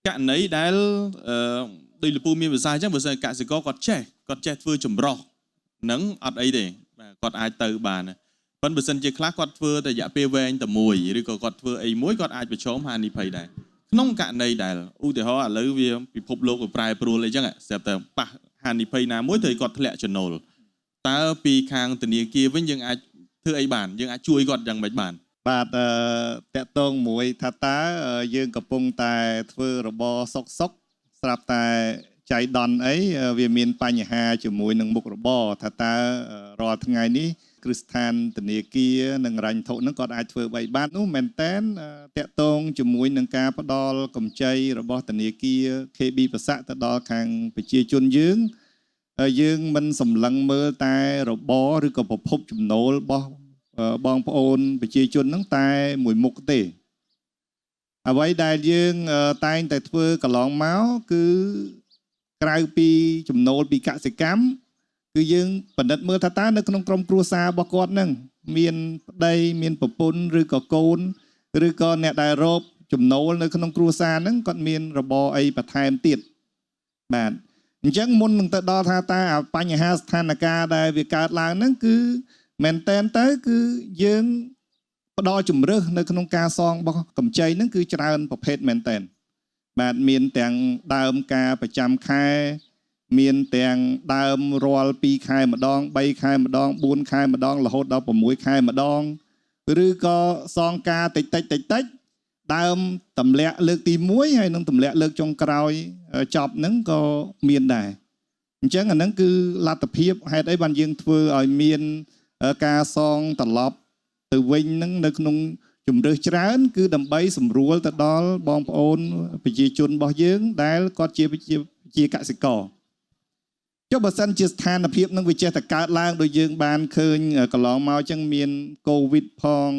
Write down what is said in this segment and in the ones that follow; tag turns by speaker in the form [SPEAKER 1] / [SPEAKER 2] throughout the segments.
[SPEAKER 1] cả nấy đã đây là pu miên vừa sai chắc vừa sai cả sẽ có trẻ vừa chùm rò nắng ọt ấy để còn ai từ bà này vẫn vừa sân chơi khác còn vừa tại dạ pv anh tầm mùi rồi còn vừa ấy mối còn ai bị chóm hai ni phải đây nông cả này đại u thì họ lấy việc bị phục lô của prai pro lấy chắc ạ sẽ tầm pa hai ni phải nào mỗi thời còn lẹ chuẩn nổ ta pi khang từ nia kia với những ai thưa ấy bản những ai chui còn chẳng bạch bản
[SPEAKER 2] បាទតកតងមួយថាតើយើងកំពុងតែធ្វើរបរសុកស្រាប់តែចៃដន្យអីវាមានបញ្ហាជាមួយនឹងមុខរបរថាតើរាល់ថ្ងៃនេះគ្រឹះស្ថានធនាគារនិងរញ្ញធុនឹងគាត់អាចធ្វើបីបាននោះមែនតែនតកតងជាមួយនឹងការផ្ដល់កម្ចីរបស់ធនាគារ KB ប្រសាទៅដល់ខាងប្រជាជនយើងមិនសម្លឹងមើលតែរបរឬក៏ប្រភពចំណូលរបស់បងប្អូនប្រជាជនហ្នឹងតែមួយមុខទេអ្វីដែលយើងតែងតែធ្វើកន្លងមកគឺក្រៅពីចំណូលពីកសិកម្មគឺយើងបណ្ឌិតមើលថាតើនៅក្នុងក្រុមគ្រួសាររបស់គាត់ហ្នឹងមានប្តីមានប្រពន្ធឬក៏កូនឬក៏អ្នកដែលរកចំណូលនៅក្នុងគ្រួសារហ្នឹងគាត់មានរបរអីបន្ថែមទៀតបាទអញ្ចឹងមុននឹងទៅដល់ថាតើបញ្ហាស្ថានភាពដែលវាកើតឡើងហ្នឹងគឺមែនតែនទៅគឺយើងផ្ដល់ជំរឿសនៅក្នុងការសងរបស់កម្ចីហ្នឹងគឺច្រើនប្រភេទមែនតែនបាទមានទាំងដើមការប្រចាំខែមានទាំងដើមរាល់2ខែម្ដង3ខែម្ដង4ខែម្ដងរហូតដល់6ខែម្ដងឬក៏សងការតិចដើមទម្លាក់លើកទី1ហើយនឹងទម្លាក់លើកចុងក្រោយចប់ហ្នឹងក៏មានដែរអញ្ចឹងអាហ្នឹងគឺលទ្ធភាពហេតុអីបានយើងធ្វើឲ្យមានការសងត្រឡប់ទៅវិញនឹងនៅក្នុងជំរឿសច្រើនគឺដើម្បីសម្រួលទៅដល់បងប្អូនប្រជាជនរបស់យើងដែលគាត់ជាកសិករចុះបើសិនជាស្ថានភាពនឹងវាចេះតែកើតឡើងដោយយើងបានឃើញកន្លងមកអញ្ចឹងមានកូវីដផង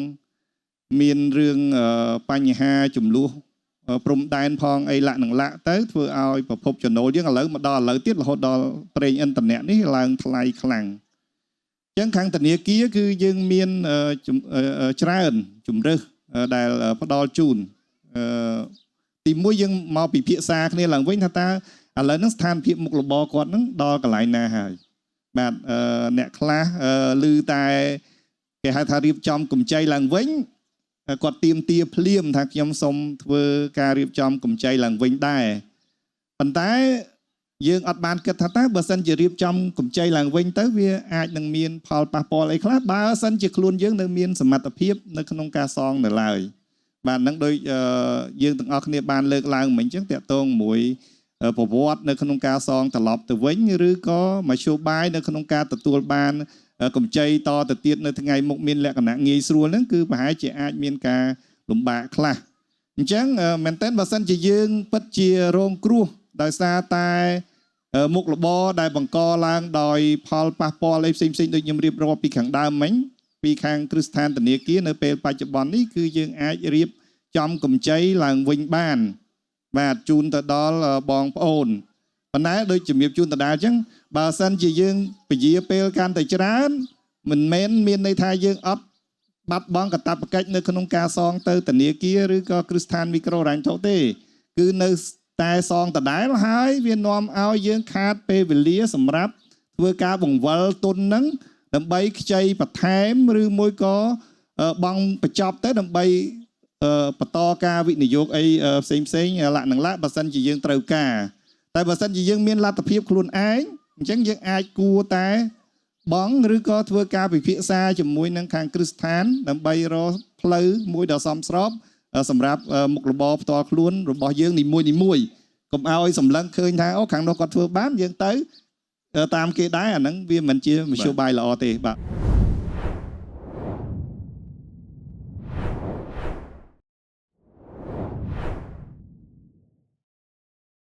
[SPEAKER 2] មានរឿងបញ្ហាចំនួនព្រំដែនផងអីលាក់នឹងលាក់ទៅធ្វើឲ្យប្រភពចំណូលយើងឥឡូវមកដល់ឥឡូវទៀតរហូតដល់ប្រេងឥន្ធនៈនេះឡើងថ្លៃខ្លាំងចឹងខាងធនាគារគឺយើងមានច្រើនជំរើសដែលផ្ដល់ជូនទីមួយយើងមកពិភាក្សាគ្នាឡើងវិញថាតើឥឡូវហ្នឹងស្ថានភាពមុខរបរគាត់ហ្នឹងដល់កន្លែងណាហើយបាទអ្នកខ្លះឮតែគេហៅថារៀបចំកម្ចីឡើងវិញគាត់ទៀមទាភ្លាមថាខ្ញុំសូមធ្វើការរៀបចំកម្ចីឡើងវិញដែរប៉ុន្តែយើងអត់បានគិតថាតើបើសិនជារៀបចំកម្ចីឡើងវិញទៅវាអាចនឹងមានផលប៉ះពាល់អីខ្លះបើសិនជាខ្លួនយើងនៅមានសមត្ថភាពនៅក្នុងការសងនៅឡើយបាទនឹងដូចយើងទាំងអស់គ្នាបានលើកឡើងមិញអញ្ចឹងតកតងមួយប្រវត្តិនៅក្នុងការសងត្រឡប់ទៅវិញឬក៏មធ្យោបាយនៅក្នុងការទទួលបានកម្ចីតទៅទៀតនៅថ្ងៃមុខមានលក្ខណៈងាយស្រួលហ្នឹងគឺប្រហែលជាអាចមានការលំបាកខ្លះអញ្ចឹងមែនតើបើសិនជាយើងពិតជារងគ្រោះដោយសារតែមុខរបរដែលបង្កឡើងដោយផលប៉ះពាល់អីផ្សេងៗដូចខ្ញុំរៀបរាប់ពីខាងដើមមិញពីខាងគ្រឹះស្ថានធនាគារនៅពេលបច្ចុប្បន្ននេះគឺយើងអាចរៀបចំកម្ចីឡើងវិញបានបាទជូនទៅដល់បងប្អូនប៉ុន្តែដូចជំរាបជូនដដែលអញ្ចឹងបើសិនជាយើងពជាពេលកាន់តែច្រើនមិនមែនមានន័យថាយើងអត់បាត់បង់កាតព្វកិច្ចនៅក្នុងការសងទៅធនាគារឬក៏គ្រឹះស្ថានមីក្រូហិរញ្ញវត្ថុទេគឺនៅតែសងដដែលហើយវានាំឲ្យយើងខាតពេលវេលាសម្រាប់ធ្វើការបង្វិលទុនហ្នឹងដើម្បីខ្ចីបន្ថែមឬមួយក៏បង់បញ្ចប់ទៅដើម្បីបន្តការវិនិយោគអីផ្សេងលក្ខណៈបើសិនជាយើងត្រូវការតែបើសិនជាយើងមានលទ្ធភាពខ្លួនឯងអញ្ចឹងយើងអាចគួរតែបង់ឬក៏ធ្វើការពិភាក្សាជាមួយនឹងខាងគ្រឹះស្ថានដើម្បីរកផ្លូវមួយដ៏សមស្របសម្រាប់មុខរបរផ្ទាល់ខ្លួនរបស់យើងនីមួយកុំឲ្យសម្លឹងឃើញថាអូខាងនោះគាត់ធ្វើបានយើងទៅតាមគេដែរអាហ្នឹងវាមិនជាមធ្យោបាយល្អទេបាទ